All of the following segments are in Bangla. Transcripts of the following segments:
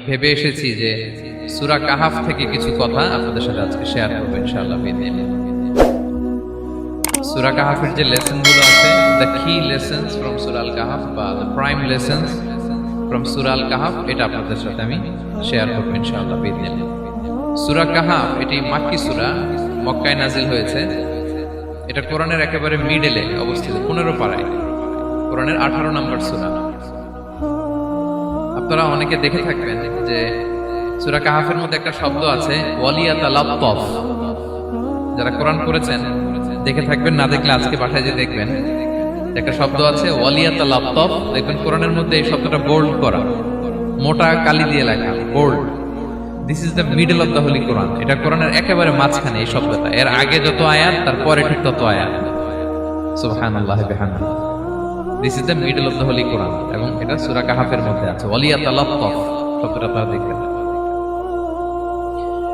ভেবে এসেছি যে সূরা কাহাফ থেকে কিছু কথা আপনাদের সাথে আজকে শেয়ার করবো ইনশাআল্লাহ বিদিনিল্লাহ। সূরা কাহাফের যে লেসনগুলো আছে, দ্য কি লেসনস ফ্রম সূরা আল কাহাফ বা দ্য প্রাইম লেসনস ফ্রম সূরা আল কাহাফ, এটা আপনাদের সাথে আমি শেয়ার করবো ইনশাআল্লাহ বিদিনিল্লাহ। সূরা কাহাফ এটি মাক্কি সূরা, মক্কায় নাজিল হয়েছে। এটা কোরআনের একেবারে মিডলে অবস্থিত, 15 পারায়, কোরআনের 18 নম্বর সূরা। আপনারা অনেকে দেখে থাকবেন যে সূরা কাহাফের মধ্যে একটা শব্দ আছে ওয়ালিয়াতালাত্তাফ। যারা কোরআন পড়েছেন দেখে থাকবেন, না দেখলে আজকে বাসায় যে দেখবেন একটা শব্দ আছে ওয়ালিয়াতালাত্তাফ। দেখবেন কোরআনের মধ্যে এই শব্দটা বোল্ড করা, মোটা কালি দিয়ে লেখা, bold. This is the middle of the holy Quran. এটা কোরআনের একেবারে মাঝখানে এই শব্দটা। এর আগে যত আয়াত তার পরে ঠিক তত আয়াত। সুবহানাল্লাহ বিহামদিহি। This is the middle of the holy Quran, এবং এটা সূরা কাহাফের মধ্যে আছে ওয়ালিয়াতালাত্তাফ শব্দটা আপনারা দেখবেন।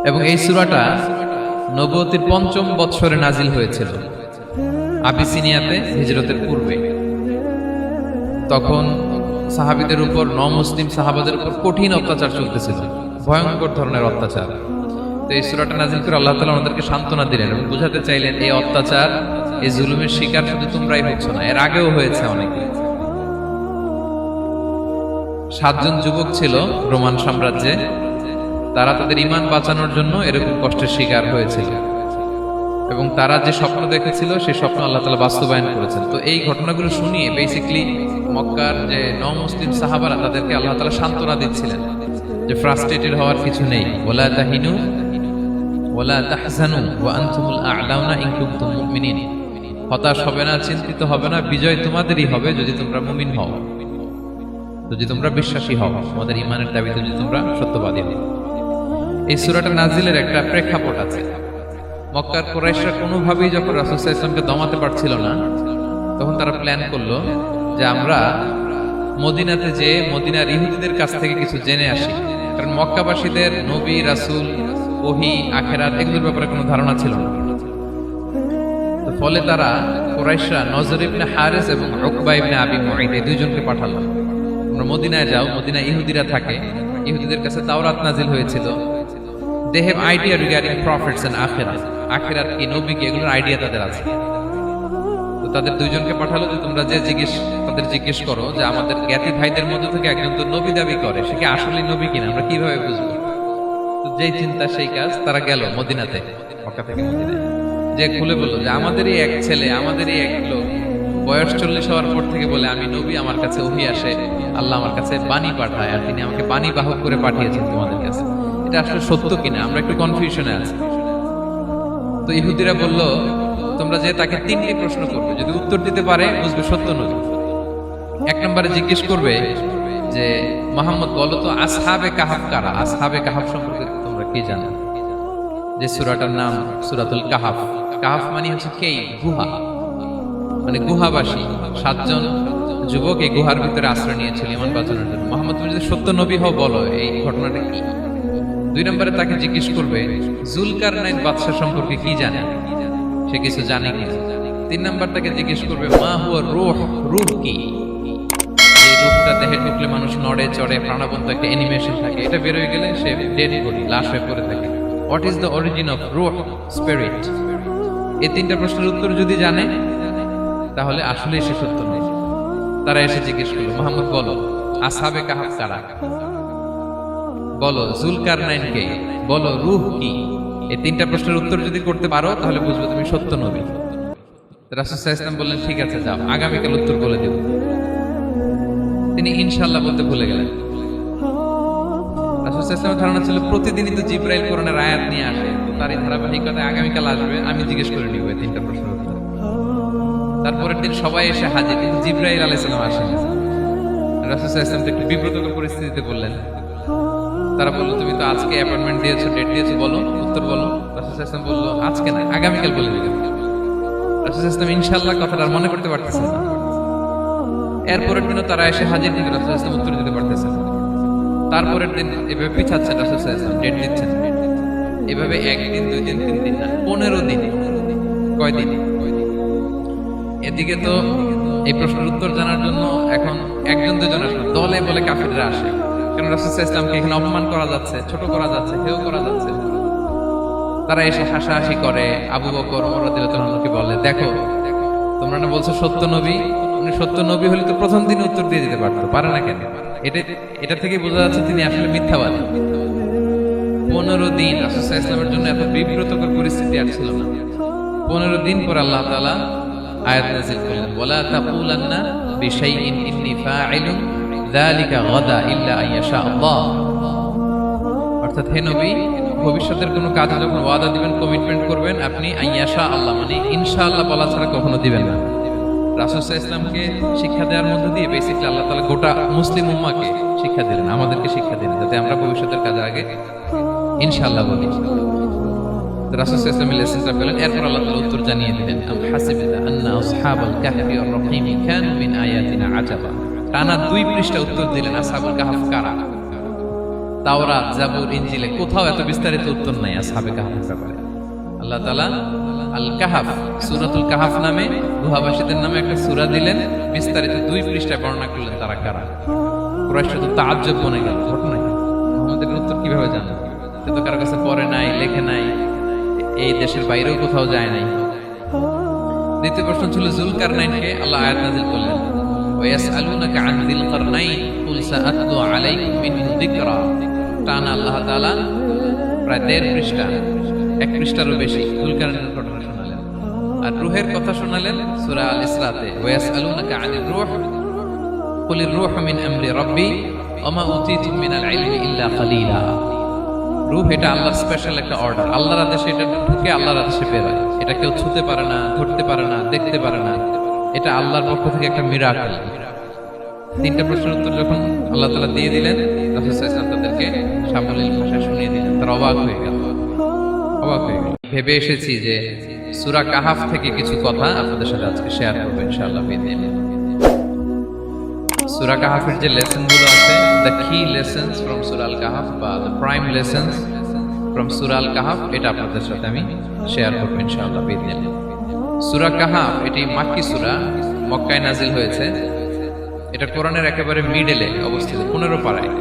এবং এই সূরাটা নবুয়তির ৫ম বৎসরে নাজিল হয়েছিল, আবিসিনিয়াতে হিজরতের পূর্বে। তখন সাহাবীদের উপর, নমুসলিম সাহাবাদের উপর কঠিন অত্যাচার চলতেছিল, ভয়ঙ্কর ধরনের অত্যাচার। তো এই সূরাটা নাজিল করে আল্লাহ তাআলা আমাদেরকে সান্ত্বনা দিলেন এবং বুঝাতে চাইলেন এই অত্যাচার, এই জুলুমের শিকার শুধু তোমরাই হচ্ছ না, এর আগেও হয়েছে অনেকে। 7 জন যুবক ছিল রোমান সাম্রাজ্যে, তারা তাদের ঈমান বাঁচানোর জন্য এরকম কষ্টের শিকার হয়েছিল, এবং তারা যে স্বপ্ন দেখেছিল সেই স্বপ্ন আল্লাহ তাআলা বাস্তবায়ন করেছেন। তো এই ঘটনাগুলো শুনিয়ে বেসিক্যালি মক্কার যে নমুসলিম সাহাবারা, তাদেরকে আল্লাহ তাআলা সান্ত্বনা দিচ্ছিলেন যে ফ্রাস্ট্রেটেড হওয়ার কিছু নেই। ওয়ালা তাহিনু ওয়ালা তাহজানু ওয়া আনতুমুল আ'লাউনা ইন কুনতুম মুমিনিন। হতাশ হবে না, চিন্তিত হবে না, বিজয় তোমাদেরই হবে যদি তোমরা মুমিন হও, যদি তোমরা বিশ্বাসী হও, তোমাদের ঈমানের দাবিতে যদি তোমরা সত্যবাদী হও। এই সূরাটা নাজিলের একটা প্রেক্ষাপট আছে। মক্কার কুরাইশরা কোনোভাবেই যখন রাসূল সাল্লাল্লাহু আলাইহি ওয়াসাল্লামকে দমাতে পারছিল না, তখন তারা প্ল্যান করলো যে আমরা মদিনাতে যে মদিনার ইহুদিদের কাছ থেকে কিছু জেনে আসি। কারণ মক্কাবাসীদের নবী, রাসূল, ওহী, আখিরাত এগুলোর ব্যাপারে কোনো ধারণা ছিল না। তো ফলে তারা কুরাইশরা নজর ইবনে হারিস এবং উকবা ইবনে আবি মুঈত এই দুইজনকে পাঠালো, তোমরা মদিনায় যাও, মদিনায় ইহুদিরা থাকে, ইহুদিদের কাছে তাওরাত নাজিল হয়েছিল। They have idea regarding prophets and আখিরাত, আখিরাত কি, নবী কি, এগুলোর আইডিয়া তাদের আছে। তো তাদের দুইজনকে পাঠালো যে তোমরা যে তাদের জিজ্ঞেস করো যে আমাদের জ্ঞাতি ভাইদের মধ্যে থেকে একজন তো নবী দাবি করে, সে কি আসলে নবী কিনা, আমরা কিভাবে বুঝবো? তো যেই চিন্তা সেই কাজ, তারা গেল মদিনাতে, মক্কা থেকে মদিনায়, যে খুলে বললো যে আমাদেরই এক ছেলে, আমাদেরই এক লোক বয়স 40 হওয়ার পর থেকে বলে আমি নবী, আমার কাছে ওহী আসে, আল্লাহ আমার কাছে বাণী পাঠায়, আর তিনি আমাকে বাণী বাহক করে পাঠিয়েছেন তোমাদের কাছে। এটা আসলে সত্য কিনা, আমরা একটু কনফিউশনে আছি। তো ইহুদিরা বলল তোমরা যে তাকে 3টি প্রশ্ন করবে, যদি উত্তর দিতে পারে বুঝবে সত্য নবী। 1 নম্বরে জিজ্ঞেস করবে যে মুহাম্মদ বলো তো আসহাবে কাহাফ কারা, আসহাবে কাহাফ সম্পর্কে তোমরা কি জানো? যে সূরাটার নাম সূরাতুল কাহাফ। কাহাফ মানে হচ্ছে কেই, গুহা, মানে গুহাবাসী। 7 জন যুবক এই গুহার ভিতরে আশ্রয় নিয়েছিল ঈমান বাঁচানোর জন্য। মুহাম্মদ তুমি যদি সত্য নবী হও বলো এই ঘটনাটা কি। 2 নম্বরে তাকে জিজ্ঞেস করবে জুলকারনাইন বাদশা সম্পর্কে কি জানে, সে কিছু জানে কি। 3 নম্বর তাকে জিজ্ঞেস করবে মা হুয়া রূহ, রূহ কি, এই রূহটা দেহে ঢুকলে মানুষ নড়ে চড়ে, প্রাণবন্ত একটা অ্যানিমেশন থাকে, এটা বের হয়ে গেলে সে ডেড বডি, লাশ হয়ে পড়ে থাকে। What is the origin of রূহ, স্পিরিট? এই 3টা প্রশ্নের উত্তর যদি জানে তাহলে আসলেই সে সত্য নয়। তারা এসে জিজ্ঞেস করলো মুহাম্মদ বলো আসহাবে কাহাফ কারা, বলো জুলকারনাইন কে, বলো রূহ কি। এই 3টা প্রশ্নের উত্তর যদি করতে পারো তাহলে বুঝবে তুমি সত্য নবী। রাসূল সাল্লাল্লাহু আলাইহি ওয়াসাল্লাম বললেন ঠিক আছে যাও, আগামীকাল উত্তর বলে দেব। তিনি ইনশাআল্লাহ বলতে ভুলে গেলেন। রাসূল সাল্লাল্লাহু আলাইহি ওয়াসাল্লামের ধারণা ছিল প্রতিদিনই তো জিবরাইল কোরআনের আয়াত নিয়ে আসে, তো তার এই ধারাবাহিকতায় আগামীকাল আসবে, আমি জিজ্ঞেস করে নিব এই 3টা প্রশ্নের উত্তর। তারপরের দিন সবাই এসে হাজির, কিন্তু জিবরাইল আলাইহিস সালাম আসেন। রাসূল সাল্লাল্লাহু আলাইহি ওয়াসাল্লাম একটু বিব্রতকর পরিস্থিতিতে বললেন। তারা বললো তুমি তো আজকে অ্যাপয়েন্টমেন্ট দিয়েছো, ডেট দিয়েছো, বলো উত্তর বলো। রাসূল সাল্লাল্লাহু আলাইহি ওয়াসাল্লাম বললো আজকে না, আগামীকাল বলে দিবেন। রাসূল সাল্লাল্লাহু আলাইহি ওয়াসাল্লাম ইনশাআল্লাহ কথাটা আর মনে করতে পারতেছেন না। এরপরের দিনও তারা এসে হাজির, কিন্তু রাসূল সাল্লাল্লাহু আলাইহি ওয়াসাল্লাম উত্তর দিতে পারতেছেন না। তারপরের দিন এভাবে পিছাচ্ছেন, রাসূল সাল্লাল্লাহু আলাইহি ওয়াসাল্লাম ডেট দিচ্ছেন, এভাবে 1 দিন 2 দিন 3 দিন না, 15 দিন। কয়দিন? এদিকে তো এই প্রশ্নের উত্তর জানার জন্য এখন 1 জন 2 জন আসে, দলে বলে কাফিররা আসে। কেন রাসূল সাল্লাল্লাহু আলাইহি ওয়াসাল্লামকে এখানে অপমান করা যাচ্ছে, ছোট করা যাচ্ছে, হেয় করা যাচ্ছে। তারা এসে হাসাহাসি করে। আবু বকর ওমর রাদিয়াল্লাহু আনহুকে বলে, দেখো তোমরা না বলছো সত্য নবী, উনি সত্য নবী হলে তো প্রথম দিনে উত্তর দিয়ে দিতে পারতো, পারে না কেন? এটা থেকে বোঝা যাচ্ছে তিনি আসলে মিথ্যাবাদী। 15 দিন রাসূল সাল্লাল্লাহু আলাইহি ওয়াসাল্লামের জন্য এত বিব্রতকর পরিস্থিতি আর ছিল না। 15 দিন পর আল্লাহ তাআলা আয়াত নাযিল করলেন, ওয়ালা তাকুলান্না বিশাইইন ইন্নী ফাইলুন যালিকা গাদা ইল্লা আইয়াশা আল্লাহ। অর্থাৎ হে নবী, ভবিষ্যতের কোনো কাজে যখন ওয়াদা দিবেন, কমিটমেন্ট করবেন, আপনি আইয়াশা আল্লাহ মানে ইনশাআল্লাহ বলা ছাড়া কখনো দিবেন না। রাসূল সাল্লাল্লাহু আলাইহি ওয়াসাল্লামকে শিক্ষা দেওয়ার মধ্য দিয়ে বেসিক্যালি আল্লাহ তাআলা গোটা মুসলিম উম্মাহকে শিক্ষা দিলেন, আমাদেরকে শিক্ষা দিলেন, যাতে আমরা ভবিষ্যতের কাজে আগে ইনশাআল্লাহ বলি। রাসূল সাল্লাল্লাহু আলাইহি ওয়াসাল্লাম লেসনটা পেলেন। এরপর আল্লাহ তাআলা উত্তর জানিয়ে দিলেন, আম হাসিবতা আন্না আসহাবাল কাহফি ওয়ার রাকিম কানু মিন আয়াতিনা আজাবা। টানা 2 পৃষ্ঠা উত্তর দিলেন আসহাবুল কাহফ কারা। তাওরাত, জাবুর, ইনজিলে কোথাও এত বিস্তারিত উত্তর নাই আসহাবে কাহফের ব্যাপারে। আল্লাহ তাআলা আল কাহফ, সূরাতুল কাহফ নামে গুহাবাসীদের নামে একটা সূরা দিলেন, বিস্তারিত 2 পৃষ্ঠায় বর্ণনা করলেন তারা কারা। কুরাইশরা তো তাআজ্জুব বনে গেল, ঘটনা কি মুহাম্মদের উত্তর কিভাবে জানলো? সে তো কারো কাছে পড়ে নাই, লেখে নাই, এই দেশের বাইরেও কোথাও যায় নাই। দ্বিতীয় প্রশ্ন ছিল যুলকারনাইনকে আল্লাহ আয়াত নাযিল করলেন, ওয়ায়াসআলুনাকা আন যিল কারনাইন কুল সাআতলু আলাইকুম মিনহু যিকরা। টানা আল্লাহ তাআলা প্রায় 1.5 পৃষ্ঠা, 1 পৃষ্ঠারও বেশি যুলকারনাইনের ঘটনা শোনালেন। আর রূহের কথা শোনালেন সূরা আল ইসরাতে, ওয়ায়াসআলুনাকা আনির রূহ কুলির রূহু মিন আমরি রাব্বি ওয়া মা উতীতুম মিনাল ইলমি ইল্লা কালিলা। রূহ এটা আল্লাহর স্পেশাল একটা অর্ডার, আল্লাহর আদেশে এটা ঢুকে আল্লাহর আদেশে বের হয়। এটা কেউ ছুঁতে পারে না, ধরতে পারে না, দেখতে পারে না। এটা আল্লাহর পক্ষ থেকে একটা মিরাকেল। 3টা প্রশ্নের উত্তর যখন আল্লাহ তাআলা দিয়ে দিলেন, রাসূল সাল্লাল্লাহু আলাইহি ওয়াসাল্লাম তাদেরকে সামলীল ভাষায় শুনিয়ে দিলেন। তারা অবাক হয়ে গেল। ভেবে এসেছি যে সূরা কাহফ থেকে কিছু কথা আপনাদের সাথে আজকে শেয়ার করব ইনশাআল্লাহ বিদিনিল্লাহ। সূরা কাহফের যে লেসনগুলো আছে, দ্য কি লেসনস ফ্রম সূরা আল কাহফ বা দ্য প্রাইম লেসনস ফ্রম সূরা আল কাহফ, এটা আপনাদের সাথে আমি শেয়ার করব ইনশাআল্লাহ বিদিনিল্লাহ। সূরা কাহফ এটি মাক্কি সূরা, মক্কায় নাজিল হয়েছে। এটা কোরআনের একেবারে মিডলে অবস্থিত, 15 পারায়,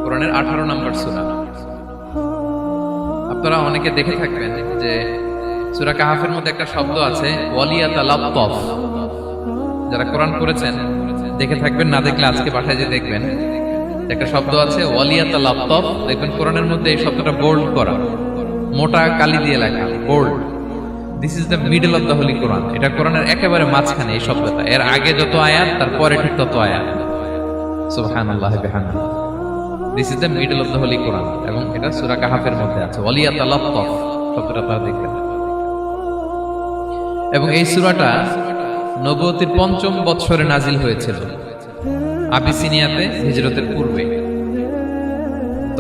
কোরআনের 18 নম্বর সূরা। আপনারা অনেকে দেখে থাকবেন যে সূরা কাহফের মধ্যে একটা শব্দ আছে ওয়ালিয়াতালাত্তাফ। যারা কোরআন পড়েছেন দেখে থাকবেন, না দেখলে আজকে বাসায় যে দেখবেন, একটা শব্দ আছে ওয়ালিয়াতালাত্তাফ। দেখবেন কোরআনের মধ্যে এই শব্দটা বোল্ড করা, মোটা কালি দিয়ে লেখা, bold. This is the middle of the holy Quran. এটা কোরআনের একেবারে মাঝখানে এই শব্দটা। এর আগে যত আয়াত, তারপরে ঠিক তত আয়াত। সুবহানাল্লাহ বিহামদিহি। This is the middle of the holy Quran, এবং এটা সূরা কাহফের মধ্যে আছে। ওয়ালিয়াতালাত্তাফ শব্দটা আপনারা দেখবেন। এবং এই সূরাটা নবুয়তির 5ম বৎসরে নাজিল হয়েছিল, আবিসিনিয়াতে, হিজরতের পূর্বে।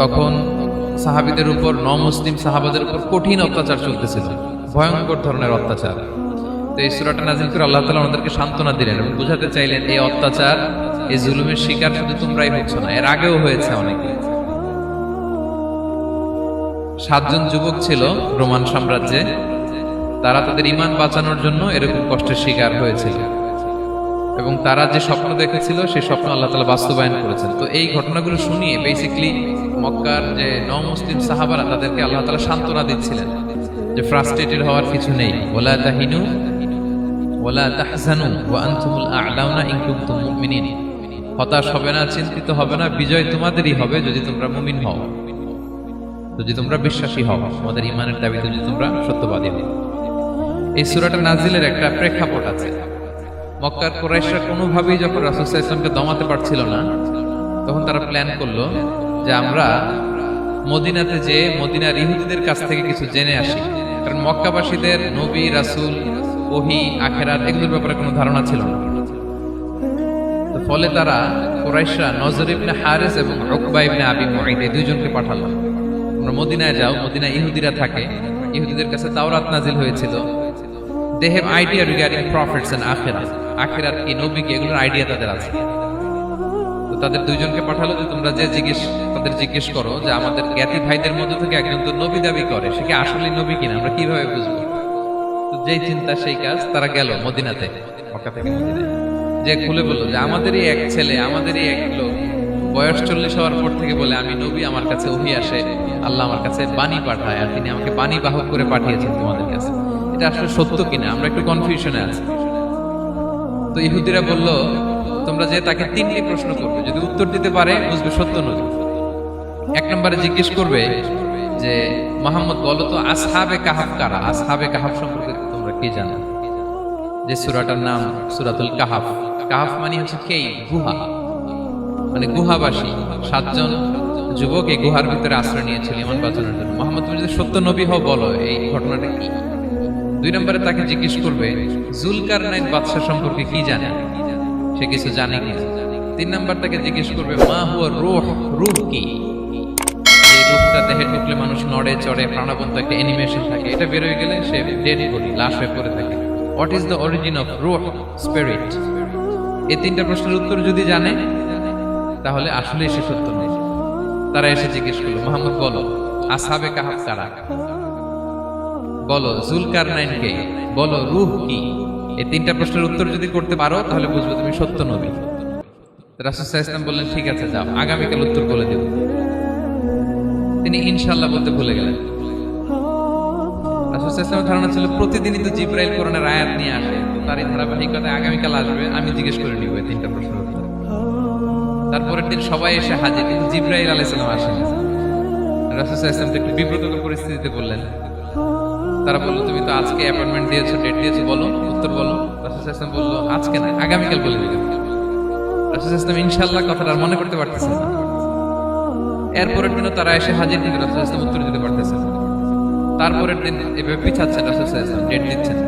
তখন সাহাবীদের উপর, নমুসলিম সাহাবাদের উপর কঠিন অত্যাচার চলতেছিল, ভয়ঙ্কর ধরনের অত্যাচার। তো এই সূরাটা নাজিল করে আল্লাহ তাআলা ওনাদেরকে সান্ত্বনা দিলেন এবং বুঝাতে চাইলেন, এই অত্যাচার, এই জুলুমের শিকার শুধু তোমরাই হচ্ছ না, এর আগেও হয়েছে অনেকে। 7 জন যুবক ছিল রোমান সাম্রাজ্যে, তারা তাদের ঈমান বাঁচানোর জন্য এরকম কষ্টের শিকার হয়েছিল, এবং তারা যে স্বপ্ন দেখেছিল সেই স্বপ্ন আল্লাহ তাআলা বাস্তবায়ন করেছেন। তো এই ঘটনাগুলো শুনিয়ে বেসিক্যালি মক্কার যে নমুসলিম সাহাবারা, তাদেরকে আল্লাহ তাআলা সান্ত্বনা দিচ্ছিলেন যে ফ্রাস্ট্রেটেড হওয়ার কিছু নেই। ওয়ালা তাহিনু ওয়ালা তাহজানু ওয়া আনতুমুল আ'লাউনা ইন কুনতুম মুমিনিন। হতাশ হবে না, চিন্তিত হবে না, বিজয় তোমাদেরই হবে যদি তোমরা মুমিন হও, যদি তোমরা বিশ্বাসী হও, তোমাদের ঈমানের দাবিতে যদি তোমরা সত্যবাদী হও। এই সূরাটা নাজিলের একটা প্রেক্ষাপট আছে। মক্কার কুরাইশরা কোনোভাবেই যখন রাসূল সাল্লাল্লাহু আলাইহি ওয়াসাল্লামকে দমাতে পারছিল না, তখন তারা প্ল্যান করলো যে আমরা মদিনাতে যে মদিনার ইহুদিদের কাছ থেকে কিছু জেনে আসি। কারণ মক্কাবাসীদের নবী, রাসূল, ওহী, আখিরাত এগুলোর ব্যাপারে কোনো ধারণা ছিল না। তো ফলে তারা কুরাইশরা নজর ইবনে হারিস এবং উকবা ইবনে আবি মুঈত এই দুইজনকে পাঠালো, তোমরা মদিনায় যাও, মদিনায় ইহুদিরা থাকে, ইহুদিদের কাছে তাওরাত নাজিল হয়েছিল। They have idea regarding prophets and akhirat. আখিরাত কি, নবী কি, এগুলোর আইডিয়া তাদের আছে। তো তাদের দুইজনকে পাঠালো যে তোমরা যে তাদের জিজ্ঞেস করো যে আমাদের জ্ঞাতি ভাইদের মধ্যে থেকে একজন তো নবী দাবি করে, সে কি আসলে নবী কিনা, আমরা কিভাবে বুঝবো? তো যেই চিন্তা সেই কাজ, তারা গেল মদিনাতে, মক্কা থেকে মদিনায়, যে খুলে বললো যে আমাদেরই এক ছেলে, আমাদেরই এক লোক, বয়স 40 হওয়ার পর থেকে বলে আমি নবী, আমার কাছে ওহী আসে, আল্লাহ আমার কাছে বাণী পাঠায়, আর তিনি আমাকে বাণী বাহক করে পাঠিয়েছেন তোমাদের কাছে। এটা আসলে সত্য কিনা আমরা একটু কনফিউশনে আছি। তো ইহুদিরা বলল, তোমরা যে তাকে 3টি প্রশ্ন করবে, যদি উত্তর দিতে পারে বুঝবে সত্য নবী। 1 নম্বরে জিজ্ঞেস করবে যে মুহাম্মদ বলো তো আসহাবে কাহাফ কারা? আসহাবে কাহাফ সম্পর্কে তোমরা কি জানো? যে সূরাটার নাম সূরাতুল কাহাফ। কাহাফ মানে হচ্ছে কেই, গুহা, মানে গুহাবাসী। 7 জন যুবক এই গুহার ভিতরে আশ্রয় নিয়েছিল ঈমান বাঁচানোর জন্য। মুহাম্মদ তুমি যদি সত্য নবী হও বলো এই ঘটনাটা কি। 2 নম্বরে তাকে জিজ্ঞেস করবে জুলকারনাইন বাদশা সম্পর্কে কি জানে, সে কিছু জানে কি। 3 নম্বর তাকে জিজ্ঞেস করবে মা হুয়া রূহ, রূহ কি? এই রূহটা দেহে ঢুকলে মানুষ নড়ে চড়ে, প্রাণবন্ত একটা অ্যানিমেশন থাকে, এটা বের হয়ে গেলে সে ডেড বডি, লাশ হয়ে পড়ে থাকে। What is the origin of রূহ, স্পিরিট? এই 3টা প্রশ্নের উত্তর যদি জানে তাহলে আসলেই সে সত্য নবী। তারা এসে জিজ্ঞেস করলো মুহাম্মদ বলো আসহাবে কাহাফ কারা, বলো জুলকারনাইন কে, বলো রূহ কি। এই 3টা প্রশ্নের উত্তর যদি করতে পারো তাহলে বুঝবে তুমি সত্য নবী। রাসূল সাল্লাল্লাহু আলাইহি ওয়াসাল্লাম বললেন ঠিক আছে যাও, আগামীকাল উত্তর বলে দেব। তিনি ইনশাআল্লাহ বলতে ভুলে গেলেন। রাসূল সাল্লাল্লাহু আলাইহি ওয়াসাল্লামের ধারণা ছিল প্রতিদিনই তো জিবরাইল কোরআনের আয়াত নিয়ে আসে, তো তারই ধারাবাহিকতায় আগামীকাল আসবে, আমি জিজ্ঞেস করে নিব এই 3টা প্রশ্নের উত্তর। তারপরের দিন সবাই এসে হাজির, কিন্তু জিবরাইল আলাইহিস সালাম আসেন। রাসূল সাল্লাল্লাহু আলাইহি ওয়াসাল্লাম একটু বিব্রতকর পরিস্থিতিতে বললেন। তারা বলল তুমি তো আজকে অ্যাপয়েন্টমেন্ট দিয়েছো, ডেট দিয়েছো, বলো উত্তর বলো। রাসূল সাল্লাল্লাহু আলাইহি ওয়াসাল্লাম বলল আজকে না, আগামীকাল বলে দিবেন। রাসূল সাল্লাল্লাহু আলাইহি ওয়াসাল্লাম ইনশাআল্লাহ কথাটা আর মনে করতে পারতেছেন না। এরপরের দিনও তারা এসে হাজির, কিন্তু রাসূল সাল্লাল্লাহু আলাইহি ওয়াসাল্লাম উত্তর দিতে পারতেছেন না। তারপরের দিন এভাবে পিছাচ্ছেন, রাসূল সাল্লাল্লাহু আলাইহি ওয়াসাল্লাম ডেট দিচ্ছেন,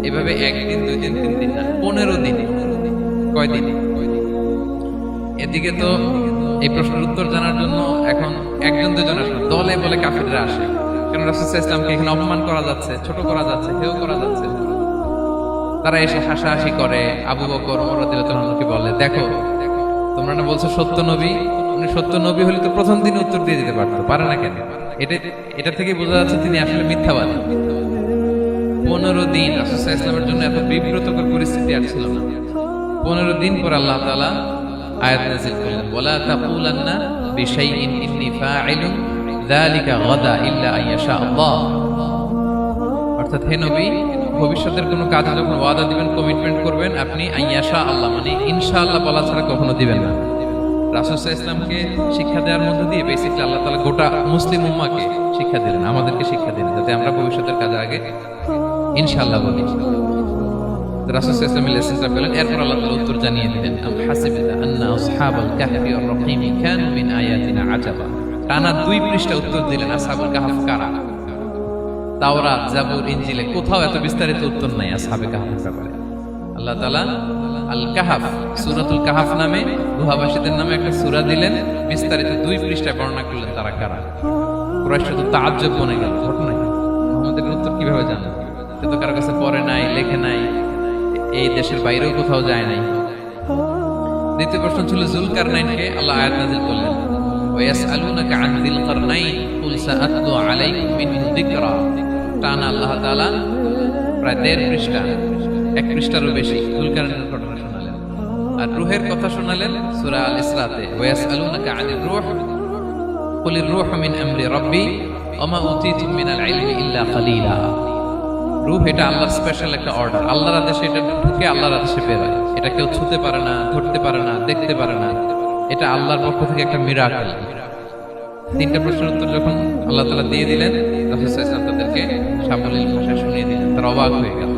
এভাবে 1 দিন 2 দিন 3 দিন না, 15 দিন। কয়দিন? এদিকে তো এই প্রশ্নের উত্তর জানার জন্য এখন 1-2 জন আসে, দলে বলে কাফিররা আসে, কারণ রাসূল সাল্লাল্লাহু আলাইহি ওয়াসাল্লামকে এখানে অপমান করা যাচ্ছে, ছোট করা যাচ্ছে, হেয় করা যাচ্ছে। তারা এসে হাসাহাসি করে, আবু বকর ওমর রাদিয়াল্লাহু আনহুকে বলে দেখো তোমরা না বলছো সত্য নবী, উনি সত্য নবী হলে তো প্রথম দিন উত্তর দিয়ে দিতে পারতো, পারে না কেন? এটা থেকে বোঝা যাচ্ছে তিনি আসলে মিথ্যাবাদী। 15 দিন রাসূল সাল্লাল্লাহু আলাইহি ওয়াসাল্লামের জন্য এত বিব্রতকর পরিস্থিতি আর ছিল না। 15 দিন পর আল্লাহ তাআলা আয়াত নাযিল করলেন ওয়ালা তাকুলান্না বিশাইইন ইন্নী ফাইলুন যালিকা গাদা ইল্লা আইয়াশা আল্লাহ। অর্থাৎ হে নবী, ভবিষ্যতের কোনো কাজ যখন ওয়াদা দিবেন, কমিটমেন্ট করবেন, আপনি আইয়াশা আল্লাহ মানে ইনশাআল্লাহ বলা ছাড়া কখনো দিবেন না। রাসূল সাল্লাল্লাহু আলাইহি ওয়াসাল্লামকে শিক্ষা দেওয়ার মধ্য দিয়ে বেসিক্যালি আল্লাহ তাআলা গোটা মুসলিম উম্মাহকে শিক্ষা দিলেন, আমাদেরকে শিক্ষা দিলেন, যাতে আমরা ভবিষ্যতের কাজে আগে ইনশাআল্লাহ বলি। রাসূল সাল্লাল্লাহু আলাইহি ওয়াসাল্লাম লেসনটা পেলেন। এরপর আল্লাহ তাআলা উত্তর জানিয়ে দিলেন আম হাসিবতা আন্না আসহাবাল কাহফি ওয়ার রাকিম কানু মিন আয়াতিনা আজাবা। টানা 2 পৃষ্ঠা উত্তর দিলেন আসহাবুল কাহফ কারা। তাওরাত, জাবুর, ইনজিলে কোথাও এত বিস্তারিত উত্তর নাই আসহাবে কাহফের ব্যাপারে। আল্লাহ তাআলা আল কাহাফ, সূরাতুল কাহাফ নামে গুহাবাসীদের নামে একটা সূরা দিলেন, বিস্তারিত 2 পৃষ্ঠায় বর্ণনা করলেন তারা কারা। কুরাইশরা তো তাআজ্জুব বনে গেল, ঘটনা কি মুহাম্মদের উত্তর কিভাবে জানে? সে তো কারো কাছে পড়ে নাই, লেখে নাই, এই দেশের বাইরেও কোথাও যায় নাই। দ্বিতীয় প্রশ্ন ছিল জুলকারনাইনকে আল্লাহ আয়াত নাযিল করলেন ওয়ায়াসআলুনাকা আন যিল কারনাইন কুল সাআতলু আলাইকুম মিনহু যিকরা। টানা আল্লাহ তাআলা প্রায় 1.5 পৃষ্ঠা, 1 পৃষ্ঠারও বেশি জুলকারনাইনের ঘটনা শোনালেন। আর রূহের কথা শোনালেন সূরা আল ইসরাতে ওয়ায়াসআলুনাকা আনির রূহ কুলির রূহু মিন আমরি রাব্বি ওয়া মা উতীতুম মিনাল ইলমি ইল্লা কালিলা। রূহ এটা আল্লাহর স্পেশাল একটা অর্ডার, আল্লাহর আদেশে এটা ঢুকে আল্লাহর আদেশে বের হয়। এটা কেউ ছুঁতে পারে না, ধরতে পারে না, দেখতে পারে না, এটা আল্লাহর পক্ষ থেকে একটা মিরাকেল। 3টা প্রশ্নের উত্তর যখন আল্লাহ তাআলা দিয়ে দিলেন, রাসূল সাল্লাল্লাহু আলাইহি ওয়াসাল্লাম তাদেরকে সাবলীল ভাষায় শুনিয়ে দিলেন। তারা অবাক হয়ে গেল।